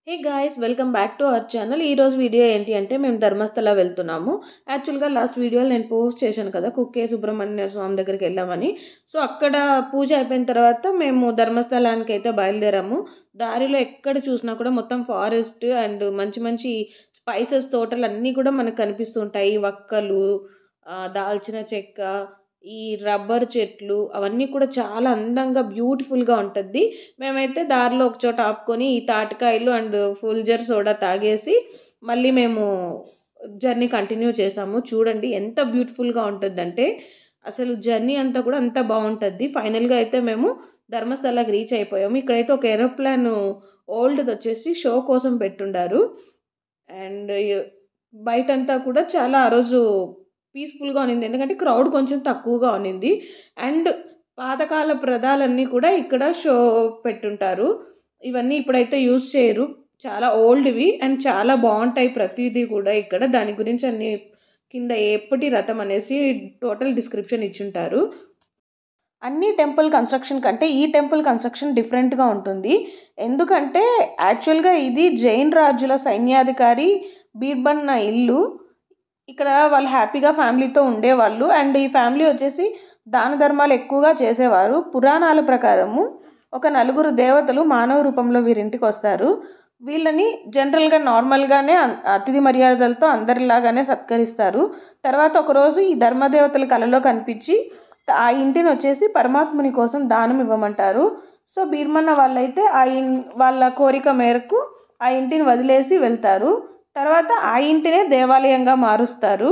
Hey guys, welcome back to our channel. ఈరోజు video ఏంటి అంటే మేము ధర్మస్థల వెళ్తున్నాము. యాక్చువల్గా లాస్ట్ వీడియోలో నేను పోస్ట్ చేశాను కదా, కుక్కే సుబ్రహ్మణ్య స్వామి దగ్గరికి వెళ్ళామని. సో అక్కడ పూజ అయిపోయిన తర్వాత మేము ధర్మస్థలానికి అయితే బయలుదేరాము. దారిలో ఎక్కడ చూసినా కూడా మొత్తం ఫారెస్ట్ అండ్ మంచి మంచి స్పైసెస్ తోటలు అన్నీ కూడా మనకు కనిపిస్తుంటాయి. వక్కలు, దాల్చిన చెక్క, ఈ రబ్బర్ చెట్లు అవన్నీ కూడా చాలా అందంగా బ్యూటిఫుల్గా ఉంటుంది. మేమైతే దారిలో ఒక చోట ఆపుకొని ఈ తాటికాయలు అండ్ ఫుల్ జర్ సోడా తాగేసి మళ్ళీ మేము జర్నీ కంటిన్యూ చేసాము. చూడండి ఎంత బ్యూటిఫుల్గా ఉంటుందంటే అసలు జర్నీ అంతా కూడా అంత బాగుంటుంది. ఫైనల్గా అయితే మేము ధర్మస్థలాకి రీచ్ అయిపోయాము. ఇక్కడైతే ఒక ఏరోప్లాన్ ఓల్డ్ది వచ్చేసి షో కోసం పెట్టుండారు. అండ్ బయటంతా కూడా చాలా ఆ రోజు పీస్ఫుల్గా ఉన్నింది, ఎందుకంటే క్రౌడ్ కొంచెం తక్కువగా ఉన్నింది. అండ్ పాతకాల ప్రదాలన్నీ కూడా ఇక్కడ షో పెట్టుంటారు. ఇవన్నీ ఇప్పుడైతే యూజ్ చేయరు, చాలా ఓల్డ్వి అండ్ చాలా బాగుంటాయి ప్రతిదీ కూడా. ఇక్కడ దాని గురించి అన్ని కింద ఎప్పటి రథం అనేసి టోటల్ డిస్క్రిప్షన్ ఇచ్చుంటారు. అన్ని టెంపుల్ కన్స్ట్రక్షన్ కంటే ఈ టెంపుల్ కన్స్ట్రక్షన్ డిఫరెంట్గా ఉంటుంది. ఎందుకంటే యాక్చువల్గా ఇది జైన్ రాజుల సైన్యాధికారి బీర్బన్న ఇల్లు. ఇక్కడ వాళ్ళు హ్యాపీగా ఫ్యామిలీతో ఉండేవాళ్ళు. అండ్ ఈ ఫ్యామిలీ వచ్చేసి దాన ధర్మాలు ఎక్కువగా చేసేవారు. పురాణాల ప్రకారము ఒక నలుగురు దేవతలు మానవ రూపంలో వీరింటికి వస్తారు. వీళ్ళని జనరల్గా నార్మల్గానే అతిథి మర్యాదలతో అందరిలాగానే సత్కరిస్తారు. తర్వాత ఒకరోజు ఈ ధర్మదేవతల కలలో కనిపించి ఆ ఇంటిని వచ్చేసి పరమాత్ముని కోసం దానం ఇవ్వమంటారు. సో బీర్మన్న వాళ్ళైతే వాళ్ళ కోరిక మేరకు ఆ ఇంటిని వదిలేసి వెళ్తారు. తర్వాత ఆ ఇంటినే దేవాలయంగా మారుస్తారు.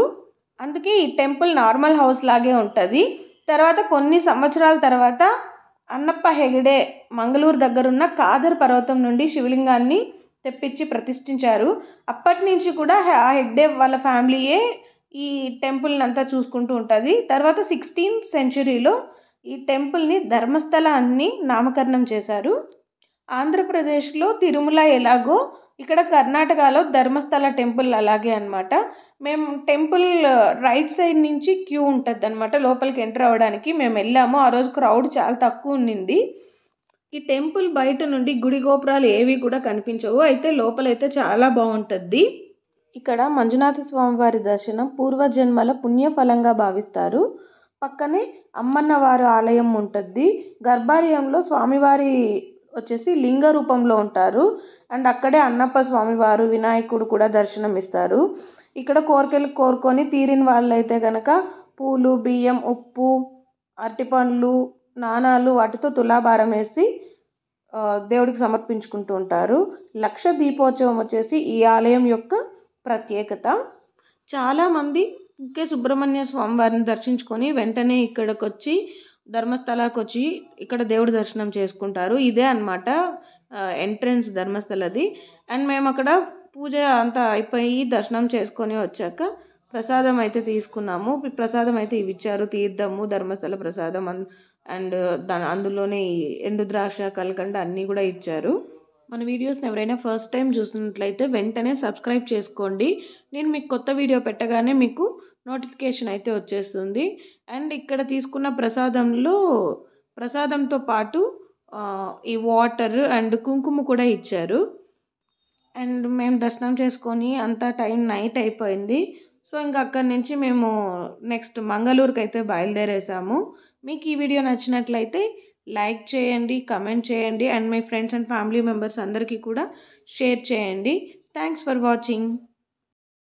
అందుకే ఈ టెంపుల్ నార్మల్ హౌస్ లాగే ఉంటుంది. తర్వాత కొన్ని సంవత్సరాల తర్వాత అన్నప్ప హెగడే మంగళూరు దగ్గరున్న కాదర్ పర్వతం నుండి శివలింగాన్ని తెప్పించి ప్రతిష్ఠించారు. అప్పటి నుంచి కూడా ఆ హెగ్డే వాళ్ళ ఫ్యామిలీయే ఈ టెంపుల్ని అంతా చూసుకుంటూ ఉంటుంది. తర్వాత 16th సెంచురీలో ఈ టెంపుల్ని ధర్మస్థల అని నామకరణం చేశారు. ఆంధ్రప్రదేశ్లో తిరుమల ఎలాగో ఇక్కడ కర్ణాటకలో ధర్మస్థల టెంపుల్ అలాగే అనమాట. మేము టెంపుల్ రైట్ సైడ్ నుంచి క్యూ ఉంటుంది అనమాట లోపలికి ఎంటర్ అవ్వడానికి. మేము వెళ్ళాము. ఆ రోజు క్రౌడ్ చాలా తక్కువ ఉన్నింది. ఈ టెంపుల్ బయట నుండి గుడి గోపురాలు ఏవి కూడా కనిపించవు, అయితే లోపలైతే చాలా బాగుంటుంది. ఇక్కడ మంజునాథ స్వామివారి దర్శనం పూర్వజన్మల పుణ్యఫలంగా భావిస్తారు. పక్కనే అమ్మన్నవారి ఆలయం ఉంటుంది. గర్భాలయంలో స్వామివారి వచ్చేసి లింగ రూపంలో ఉంటారు. అండ్ అక్కడే అన్నప్ప స్వామివారు, వినాయకుడు కూడా దర్శనం ఇస్తారు. ఇక్కడ కోరికలు కోరుకొని తీరిన వాళ్ళైతే కనుక పూలు, బియ్యం, ఉప్పు, అరటిపండ్లు, నాణాలు వాటితో తులాభారం వేసి దేవుడికి సమర్పించుకుంటూ ఉంటారు. లక్ష దీపోత్సవం వచ్చేసి ఈ ఆలయం యొక్క ప్రత్యేకత. చాలామంది కుక్కే సుబ్రహ్మణ్య స్వామివారిని దర్శించుకొని వెంటనే ఇక్కడికి వచ్చి ధర్మస్థలానికి వచ్చి ఇక్కడ దేవుడి దర్శనం చేసుకుంటారు. ఇదే అన్నమాట ఎంట్రన్స్ ధర్మస్థలది. అండ్ మేము అక్కడ పూజ అంతా అయిపోయి దర్శనం చేసుకొని వచ్చాక ప్రసాదం అయితే తీసుకున్నాము. ప్రసాదం అయితే ఇవి ఇచ్చారు, తీర్థము, ధర్మస్థల ప్రసాదం అండ్ అందులోనే ఎండు ద్రాక్ష, కలకండ అన్నీ కూడా ఇచ్చారు. మన వీడియోస్ని ఎవరైనా ఫస్ట్ టైం చూస్తున్నట్లయితే వెంటనే సబ్స్క్రైబ్ చేసుకోండి. నేను మీకు కొత్త వీడియో పెట్టగానే మీకు నోటిఫికేషన్ అయితే వచ్చేస్తుంది. అండ్ ఇక్కడ తీసుకున్న ప్రసాదంతో పాటు ఈ వాటర్ అండ్ కుంకుమ కూడా ఇచ్చారు. అండ్ మేము దర్శనం చేసుకొని అంతా టైం నైట్ అయిపోయింది. సో ఇంకా అక్కడి నుంచి మేము నెక్స్ట్ మంగళూరుకి అయితే బయలుదేరేసాము. మీకు ఈ వీడియో నచ్చినట్లయితే లైక్ చేయండి, కమెంట్ చేయండి and me friends and family members అందరికీ కూడా షేర్ చేయండి. Thanks for watching.